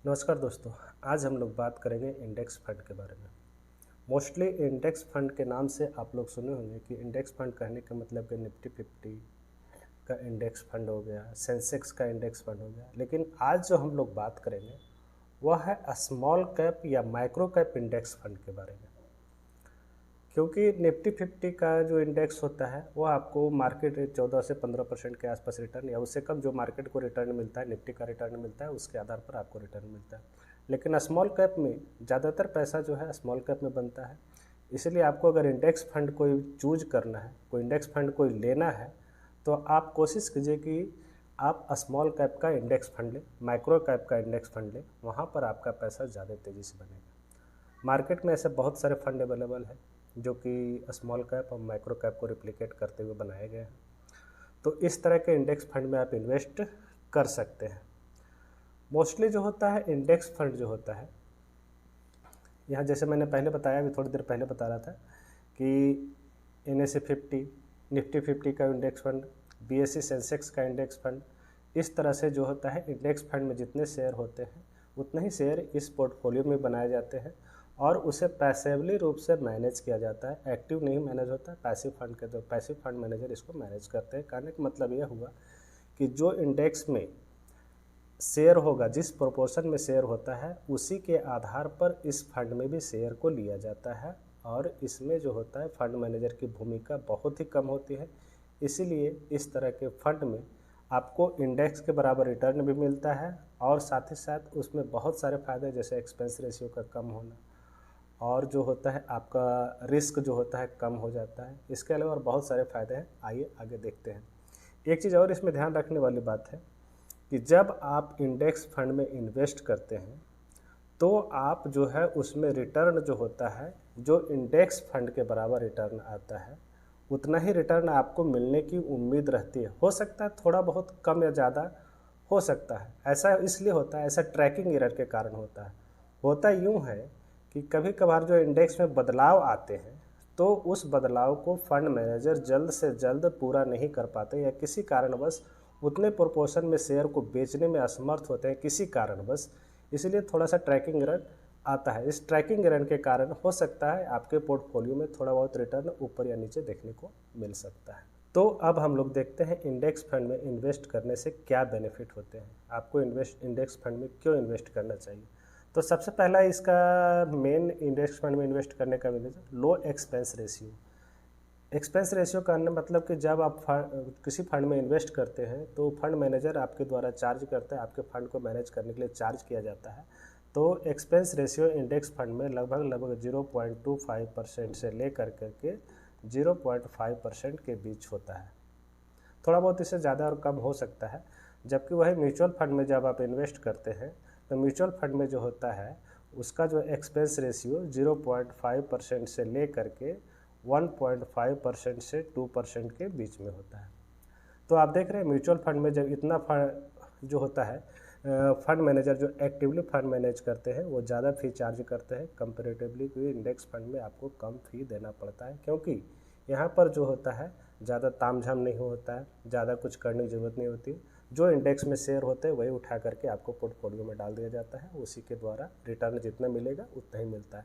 नमस्कार दोस्तों। आज हम लोग बात करेंगे इंडेक्स फंड के बारे में। मोस्टली इंडेक्स फंड के नाम से आप लोग सुने होंगे कि इंडेक्स फंड कहने का मतलब कि निफ्टी 50 का इंडेक्स फंड हो गया, सेंसेक्स का इंडेक्स फंड हो गया। लेकिन आज जो हम लोग बात करेंगे वह है स्मॉल कैप या माइक्रो कैप इंडेक्स फंड के बारे में। क्योंकि निफ्टी 50 का जो इंडेक्स होता है वो आपको मार्केट रेट 14 से 15% के आसपास रिटर्न या उससे कम जो मार्केट को रिटर्न मिलता है, निफ्टी का रिटर्न मिलता है, उसके आधार पर आपको रिटर्न मिलता है। लेकिन स्मॉल कैप में ज़्यादातर पैसा जो है स्मॉल कैप में बनता है। इसलिए आपको अगर इंडेक्स फंड कोई चूज करना है, कोई इंडेक्स फंड कोई लेना है, तो आप कोशिश कीजिए कि आप स्मॉल कैप का इंडेक्स फंड लें, माइक्रो कैप का इंडेक्स फंड लें। वहाँ पर आपका पैसा ज़्यादा तेज़ी से बनेगा। मार्केट में ऐसे बहुत सारे फंड अवेलेबल हैं जो कि स्मॉल कैप और माइक्रो कैप को रिप्लिकेट करते हुए बनाए गए हैं। तो इस तरह के इंडेक्स फंड में आप इन्वेस्ट कर सकते हैं। मोस्टली जो होता है इंडेक्स फंड जो होता है, यहाँ जैसे मैंने पहले बताया, अभी थोड़ी देर पहले बता रहा था कि NSE 50, निफ्टी 50 का इंडेक्स फंड, BSE सेंसेक्स का इंडेक्स फंड, इस तरह से जो होता है इंडेक्स फंड में जितने शेयर होते हैं उतने ही शेयर इस पोर्टफोलियो में बनाए जाते हैं और उसे पैसिवली रूप से मैनेज किया जाता है। एक्टिव नहीं मैनेज होता है, पैसिव फंड के तो पैसिव फंड मैनेजर इसको मैनेज करते हैं। कहने का मतलब यह हुआ कि जो इंडेक्स में शेयर होगा, जिस प्रोपोर्शन में शेयर होता है उसी के आधार पर इस फंड में भी शेयर को लिया जाता है और इसमें जो होता है फंड मैनेजर की भूमिका बहुत ही कम होती है। इसीलिए इस तरह के फंड में आपको इंडेक्स के बराबर रिटर्न भी मिलता है और साथ ही साथ उसमें बहुत सारे फ़ायदे, जैसे एक्सपेंस रेशियो का कम होना और जो होता है आपका रिस्क जो होता है कम हो जाता है। इसके अलावा और बहुत सारे फ़ायदे हैं, आइए आगे देखते हैं। एक चीज़ और इसमें ध्यान रखने वाली बात है कि जब आप इंडेक्स फंड में इन्वेस्ट करते हैं तो आप जो है उसमें रिटर्न जो होता है, जो इंडेक्स फंड के बराबर रिटर्न आता है उतना ही रिटर्न आपको मिलने की उम्मीद रहती है। हो सकता है थोड़ा बहुत कम या ज़्यादा हो सकता है। ऐसा इसलिए होता है, ऐसा ट्रैकिंग एरर के कारण होता है। होता यूँ है कि कभी कभार जो इंडेक्स में बदलाव आते हैं तो उस बदलाव को फंड मैनेजर जल्द से जल्द पूरा नहीं कर पाते या किसी कारणवश उतने प्रोपोर्शन में शेयर को बेचने में असमर्थ होते हैं किसी कारणवश, इसलिए थोड़ा सा ट्रैकिंग एरर आता है। इस ट्रैकिंग एरर के कारण हो सकता है आपके पोर्टफोलियो में थोड़ा बहुत रिटर्न ऊपर या नीचे देखने को मिल सकता है। तो अब हम लोग देखते हैं इंडेक्स फंड में इन्वेस्ट करने से क्या बेनिफिट होते हैं, आपको इंडेक्स फंड में क्यों इन्वेस्ट करना चाहिए। तो सबसे पहला इसका मेन इंडेक्स फंड में इन्वेस्ट करने का मीनिंग लो एक्सपेंस रेशियो। एक्सपेंस रेशियो का मतलब कि जब आप किसी फंड में इन्वेस्ट करते हैं तो फंड मैनेजर आपके द्वारा चार्ज करता है, आपके फंड को मैनेज करने के लिए चार्ज किया जाता है। तो एक्सपेंस रेशियो इंडेक्स फंड में लगभग 0.25% से लेकर के 0.5% के बीच होता है। थोड़ा बहुत इससे ज़्यादा और कम हो सकता है। जबकि वही म्यूचुअल फंड में जब आप इन्वेस्ट करते हैं तो म्यूचुअल फंड में जो होता है उसका जो एक्सपेंस रेशियो 0.5% से ले करके 1.5% से 2% के बीच में होता है। तो आप देख रहे हैं म्यूचुअल फंड में जब इतना फंड जो होता है, फंड मैनेजर जो एक्टिवली फंड मैनेज करते हैं वो ज़्यादा फी चार्ज करते हैं कंपेरेटिवली, क्योंकि इंडेक्स फंड में आपको कम फी देना पड़ता है। क्योंकि यहाँ पर जो होता है ज़्यादा तामझाम नहीं होता है, ज़्यादा कुछ करने की ज़रूरत नहीं होती। जो इंडेक्स में शेयर होते हैं वही उठा करके आपको पोर्टफोलियो में डाल दिया जाता है, उसी के द्वारा रिटर्न जितना मिलेगा उतना ही मिलता है।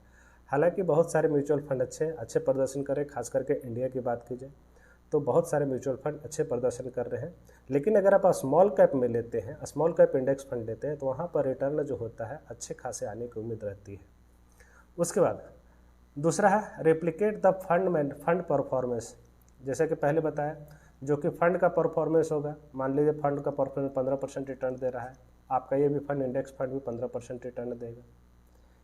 हालांकि बहुत सारे म्यूचुअल फंड अच्छे प्रदर्शन करें, खास करके इंडिया की बात की जाए तो बहुत सारे म्यूचुअल फंड अच्छे प्रदर्शन कर रहे हैं। लेकिन अगर आप स्मॉल कैप में लेते हैं, स्मॉल कैप इंडेक्स फंड लेते हैं, तो वहाँ पर रिटर्न जो होता है अच्छे खासे आने की उम्मीद रहती है। उसके बाद दूसरा है रेप्लिकेट द फंड परफॉर्मेंस। जैसे कि पहले बताया, जो कि फंड का परफॉर्मेंस होगा, मान लीजिए फंड का परफॉर्मेंस 15% रिटर्न दे रहा है, आपका ये भी फंड इंडेक्स फंड भी 15% रिटर्न देगा।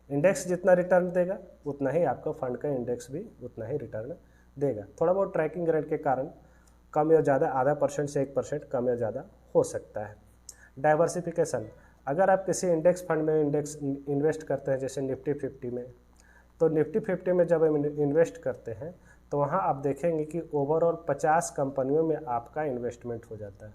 इंडेक्स जितना रिटर्न देगा उतना ही आपका फंड का इंडेक्स भी उतना ही रिटर्न देगा। थोड़ा बहुत ट्रैकिंग रेट के कारण कम या ज़्यादा आधा परसेंट से 1% कम या ज़्यादा हो सकता है। डाइवर्सिफिकेशन, अगर आप किसी इंडेक्स फंड में इन्वेस्ट करते हैं जैसे निफ्टी 50 में, तो निफ्टी 50 में जब हम इन्वेस्ट करते हैं तो वहाँ आप देखेंगे कि ओवरऑल 50 कंपनियों में आपका इन्वेस्टमेंट हो जाता है।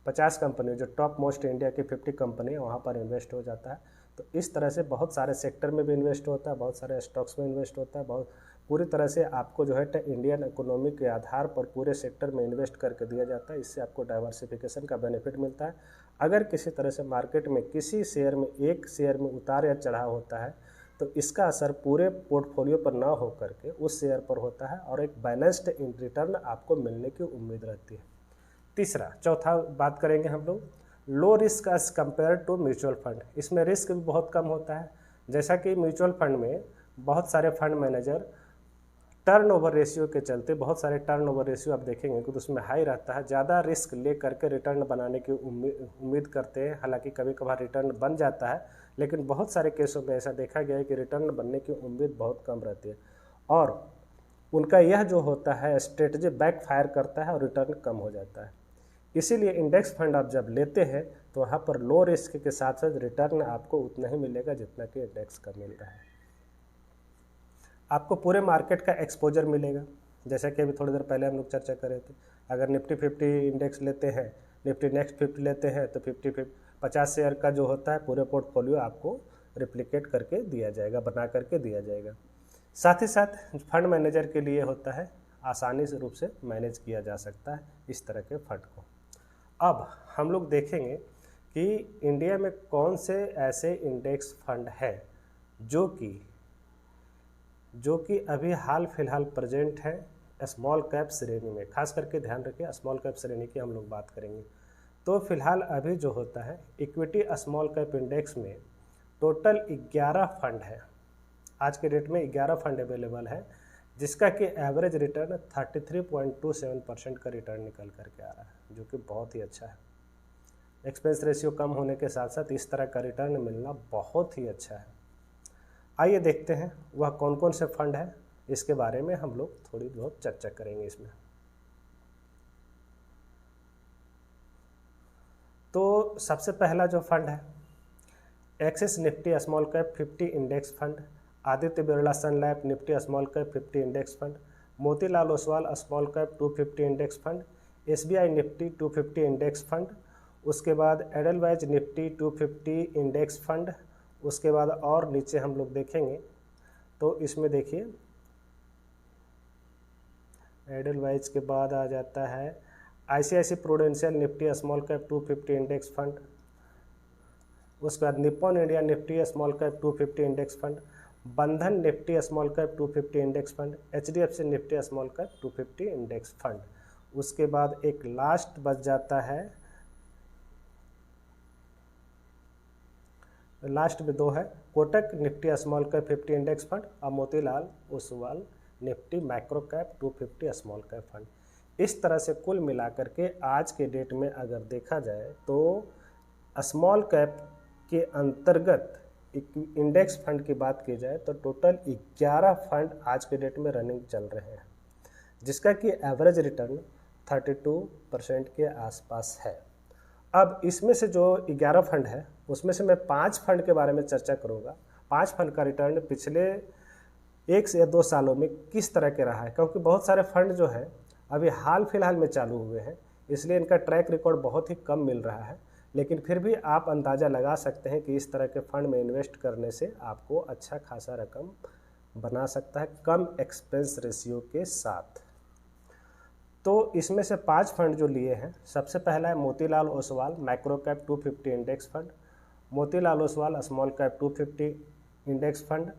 50 कंपनी जो टॉप मोस्ट इंडिया की 50 कंपनी है वहाँ पर इन्वेस्ट हो जाता है। तो इस तरह से बहुत सारे सेक्टर में भी इन्वेस्ट होता है, बहुत सारे स्टॉक्स में इन्वेस्ट होता है, बहुत पूरी तरह से आपको जो है इंडियन इकोनॉमी के आधार पर पूरे सेक्टर में इन्वेस्ट करके दिया जाता है। इससे आपको डाइवर्सिफिकेशन का बेनिफिट मिलता है। अगर किसी तरह से मार्केट में किसी शेयर में एक शेयर में उतार या चढ़ाव होता है तो इसका असर पूरे पोर्टफोलियो पर ना हो करके उस शेयर पर होता है और एक बैलेंस्ड रिटर्न आपको मिलने की उम्मीद रहती है। तीसरा, चौथा बात करेंगे हम लोग low risk as compared to mutual fund. इसमें रिस्क भी बहुत कम होता है। जैसा कि म्यूचुअल फंड में बहुत सारे फंड मैनेजर टर्नओवर रेशियो के चलते, बहुत सारे टर्नओवर रेशियो आप देखेंगे कि तो उसमें हाई रहता है, ज़्यादा रिस्क ले करके रिटर्न बनाने की उम्मीद करते हैं। हालांकि कभी कभार रिटर्न बन जाता है, लेकिन बहुत सारे केसों में ऐसा देखा गया है कि रिटर्न बनने की उम्मीद बहुत कम रहती है और उनका यह जो होता है स्ट्रेटजी बैक फायर करता है और रिटर्न कम हो जाता है। इसीलिए इंडेक्स फंड आप जब लेते हैं तो वहाँ पर लो रिस्क के साथ साथ रिटर्न आपको उतना ही मिलेगा जितना कि इंडेक्स का मिल रहा है। आपको पूरे मार्केट का एक्सपोजर मिलेगा। जैसा कि अभी थोड़ी देर पहले हम लोग चर्चा कर रहे थे, अगर निफ्टी 50 इंडेक्स लेते हैं, निफ्टी नेक्स्ट 50 लेते हैं तो 50 शेयर का जो होता है पूरे पोर्टफोलियो आपको रिप्लिकेट करके दिया जाएगा, बना करके दिया जाएगा। साथ ही साथ फंड मैनेजर के लिए होता है आसानी से रूप से मैनेज किया जा सकता है इस तरह के फंड को। अब हम लोग देखेंगे कि इंडिया में कौन से ऐसे इंडेक्स फंड है जो कि अभी हाल फिलहाल प्रेजेंट है स्मॉल कैप श्रेणी में। खास करके ध्यान रखिए, स्मॉल कैप श्रेणी की हम लोग बात करेंगे। तो फिलहाल अभी जो होता है इक्विटी स्मॉल कैप इंडेक्स में टोटल 11 फंड है। आज के डेट में 11 फंड अवेलेबल है, जिसका कि एवरेज रिटर्न 33.27% का रिटर्न निकल करके आ रहा है, जो कि बहुत ही अच्छा है। एक्सपेंस रेशियो कम होने के साथ साथ इस तरह का रिटर्न मिलना बहुत ही अच्छा है। आइए देखते हैं वह कौन कौन से फंड है, इसके बारे में हम लोग थोड़ी बहुत चर्चा करेंगे इसमें। तो सबसे पहला जो फंड है Axis Nifty small cap 50 index fund, Aditya Birla Sun Life Nifty small cap 50 index fund, Motilal Oswal small cap 250 index fund, SBI Nifty 250 index fund, उसके बाद एडलवाइज निफ्टी 250 इंडेक्स फंड। उसके बाद और नीचे हम लोग देखेंगे तो इसमें देखिए एडलवाइज के बाद आ जाता है ICICI Prudential Nifty small cap 250 index fund, उसके बाद Nippon India Nifty small cap 250 index fund, Bandhan Nifty small cap 250 index fund, HDFC Nifty small cap 250 index fund. उसके बाद एक लास्ट बच जाता है, लास्ट में दो है Kotak Nifty small cap 50 index fund और Motilal Oswal Nifty micro cap 250 small cap fund. इस तरह से कुल मिलाकर के आज के डेट में अगर देखा जाए तो स्मॉल कैप के अंतर्गत इंडेक्स फंड की बात की जाए तो टोटल 11 फंड आज के डेट में रनिंग चल रहे हैं, जिसका कि एवरेज रिटर्न 32% के आसपास है। अब इसमें से जो 11 फंड है उसमें से मैं 5 फंड के बारे में चर्चा करूँगा। 5 फंड का रिटर्न पिछले 1 से 2 सालों में किस तरह के रहा है, क्योंकि बहुत सारे फंड जो है अभी हाल फिलहाल में चालू हुए हैं, इसलिए इनका ट्रैक रिकॉर्ड बहुत ही कम मिल रहा है। लेकिन फिर भी आप अंदाज़ा लगा सकते हैं कि इस तरह के फंड में इन्वेस्ट करने से आपको अच्छा खासा रकम बना सकता है कम एक्सपेंस रेशियो के साथ। तो इसमें से 5 फंड जो लिए हैं, सबसे पहला है Motilal Oswal micro cap 250 index fund, Motilal Oswal small cap 250 index fund,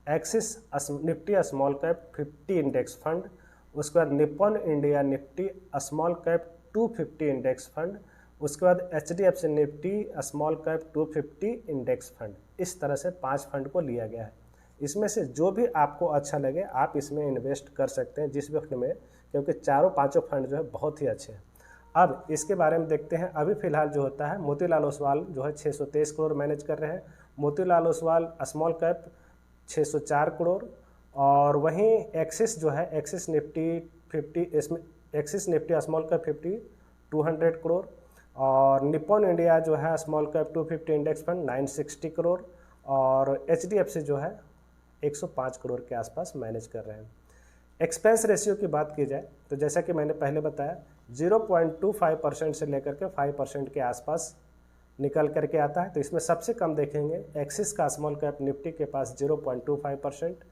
axis Nifty small cap 50 index fund, उसके बाद Nippon India Nifty small cap 250 index fund, उसके बाद HDFC Nifty small cap 250 index fund. इस तरह से 5 फंड को लिया गया है। इसमें से जो भी आपको अच्छा लगे आप इसमें इन्वेस्ट कर सकते हैं जिस वक्त में, क्योंकि चारों पांचों फंड जो है बहुत ही अच्छे हैं। अब इसके बारे में देखते हैं। अभी फिलहाल जो होता है मोतीलाल ओसवाल जो है 623 करोड़ मैनेज कर रहे हैं, मोतीलाल ओसवाल स्मॉल कैप 604 करोड़, और वहीं एक्सिस जो है एक्सिस निफ्टी 50 इसमें axis Nifty small cap 50 200 crore, और निप्पॉन इंडिया जो है small cap 250 index fund 960 crore, और HDFC जो है 105 करोड़ के आसपास मैनेज कर रहे हैं। एक्सपेंस रेशियो की बात की जाए तो जैसा कि मैंने पहले बताया 0.25% से लेकर के 5% के आसपास निकल करके आता है। तो इसमें सबसे कम देखेंगे एक्सिस का स्मॉल कैप निफ्टी के पास 0.25%,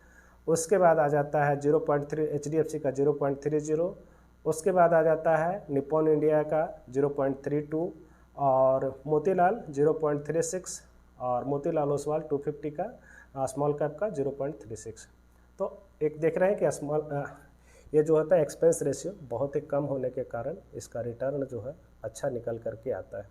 उसके बाद आ जाता है 0.3 HDFC का 0.30, उसके बाद आ जाता है निप्पॉन इंडिया का 0.32, और मोतीलाल 0.36 और मोतीलाल ओसवाल 250 का स्मॉल कैप का 0.36। तो एक देख रहे हैं कि स्मॉल ये जो होता है एक्सपेंस रेशियो बहुत ही कम होने के कारण इसका रिटर्न जो है अच्छा निकल करके आता है।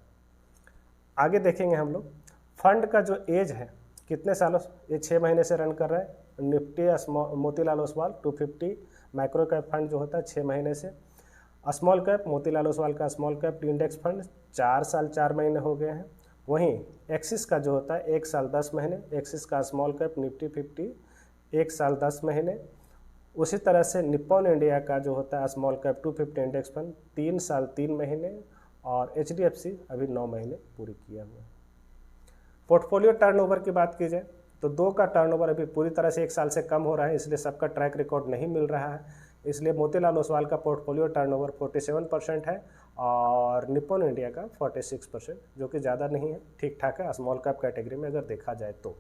आगे देखेंगे हम लोग फंड का जो एज है कितने सालों, ये 6 महीने से रन कर रहा है। Nifty Motilal Oswal 250 micro cap fund जो होता है 6 महीने से। स्मॉल कैप मोतीलाल ओसवाल का स्मॉल कैप इंडेक्स फंड 4 साल 4 महीने हो गए हैं। वहीं एक्सिस का जो होता है 1 साल 10 महीने, एक्सिस का स्मॉल कैप निफ्टी 50 1 साल 10 महीने। उसी तरह से निप्पॉन इंडिया का जो होता है स्मॉल कैप 250 इंडेक्स फंड 3 साल 3 महीने और HDFC अभी 9 महीने पूरी किया हुआ है। पोर्टफोलियो टर्नओवर की बात की जाए तो 2 का टर्नओवर अभी पूरी तरह से 1 साल से कम हो रहा है, इसलिए सबका ट्रैक रिकॉर्ड नहीं मिल रहा है। इसलिए मोतीलाल ओसवाल का पोर्टफोलियो टर्नओवर 47% है और निप्पॉन इंडिया का 46%, जो कि ज़्यादा नहीं है, ठीक ठाक है स्मॉल कैप कैटेगरी में अगर देखा जाए तो।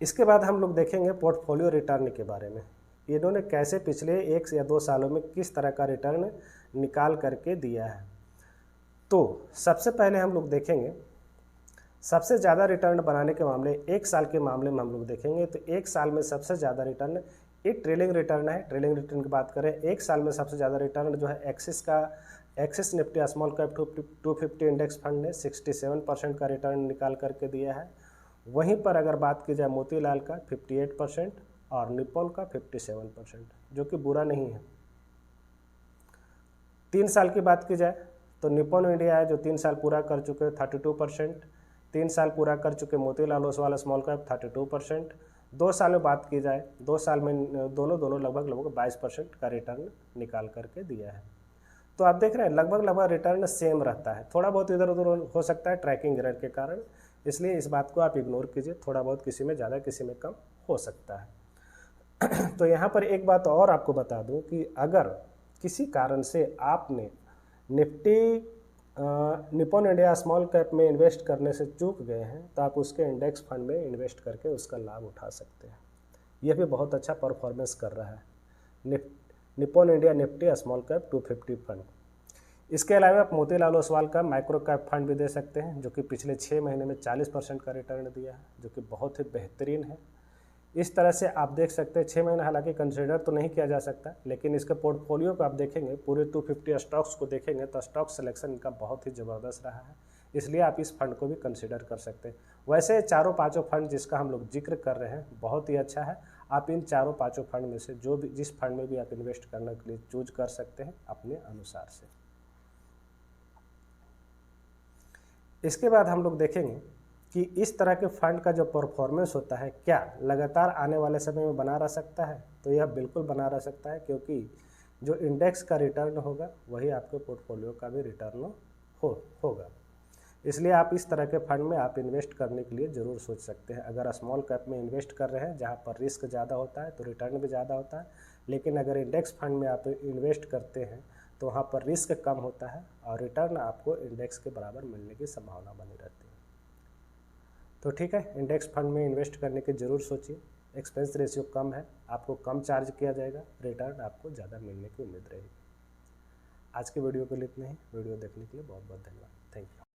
इसके बाद हम लोग देखेंगे पोर्टफोलियो रिटर्न के बारे में। इन्होंने कैसे पिछले 1 या 2 सालों में किस तरह का रिटर्न निकाल करके दिया है। तो सबसे पहले हम लोग देखेंगे सबसे ज़्यादा रिटर्न बनाने के मामले 1 साल के मामले में हम लोग देखेंगे तो 1 साल में सबसे ज़्यादा रिटर्न एक ट्रेलिंग रिटर्न है। ट्रेलिंग रिटर्न की बात करें 1 साल में सबसे ज़्यादा रिटर्न जो है Axis Nifty small cap 250 index fund ने 67% का रिटर्न निकाल करके दिया है। वहीं पर अगर बात की जाए मोतीलाल का 58% और निप्पॉन का 57%, जो कि बुरा नहीं है। 3 साल की बात की जाए तो निप्पॉन इंडिया है जो 3 साल पूरा कर चुके 32%, 3 साल पूरा कर चुके मोतीलाल ओसवाल स्मॉल कैप 32%। 2 साल में बात की जाए 2 साल में दोनों लगभग 22% का रिटर्न निकाल करके दिया है। तो आप देख रहे हैं लगभग रिटर्न सेम रहता है, थोड़ा बहुत इधर उधर हो सकता है ट्रैकिंग एरर के कारण, इसलिए इस बात को आप इग्नोर कीजिए, थोड़ा बहुत किसी में ज़्यादा किसी में कम हो सकता है। तो यहाँ पर एक बात और आपको बता दूं कि अगर किसी कारण से आपने निप्पॉन इंडिया स्मॉल कैप में इन्वेस्ट करने से चूक गए हैं तो आप उसके इंडेक्स फंड में इन्वेस्ट करके उसका लाभ उठा सकते हैं। यह भी बहुत अच्छा परफॉर्मेंस कर रहा है Nippon India Nifty small cap 250 fund. इसके अलावा आप मोतीलाल ओसवाल का माइक्रो कैप फंड भी दे सकते हैं, जो कि पिछले 6 महीने में 40% का रिटर्न दिया है, जो कि बहुत ही बेहतरीन है। इस तरह से आप देख सकते हैं 6 महीने हालांकि कंसिडर तो नहीं किया जा सकता, लेकिन इसके पोर्टफोलियो को आप देखेंगे पूरे 250 स्टॉक्स को देखेंगे तो स्टॉक सिलेक्शन इनका बहुत ही ज़बरदस्त रहा है, इसलिए आप इस फंड को भी कंसिडर कर सकते हैं। वैसे 4-5 फंड जिसका हम लोग जिक्र कर रहे हैं बहुत ही अच्छा है, आप इन 4-5 फंड में से जो भी जिस फंड में भी आप इन्वेस्ट करने के लिए चूज कर सकते हैं अपने अनुसार से। इसके बाद हम लोग देखेंगे कि इस तरह के फंड का जो परफॉर्मेंस होता है क्या लगातार आने वाले समय में बना रह सकता है। तो यह बिल्कुल बना रह सकता है, क्योंकि जो इंडेक्स का रिटर्न होगा वही आपके पोर्टफोलियो का भी रिटर्न होगा। इसलिए आप इस तरह के फंड में आप इन्वेस्ट करने के लिए ज़रूर सोच सकते हैं। अगर स्मॉल कैप में इन्वेस्ट कर रहे हैं जहाँ पर रिस्क ज़्यादा होता है तो रिटर्न भी ज़्यादा होता है, लेकिन अगर इंडेक्स फंड में आप इन्वेस्ट करते हैं तो वहाँ पर रिस्क कम होता है और रिटर्न आपको इंडेक्स के बराबर मिलने की संभावना बनी रहती है। तो ठीक है, इंडेक्स फंड में इन्वेस्ट करने की ज़रूर सोचिए। एक्सपेंस रेशियो कम है, आपको कम चार्ज किया जाएगा, रिटर्न आपको ज़्यादा मिलने की उम्मीद रहेगी। आज के वीडियो के लिए इतना ही। वीडियो देखने के लिए बहुत बहुत धन्यवाद। Thank you.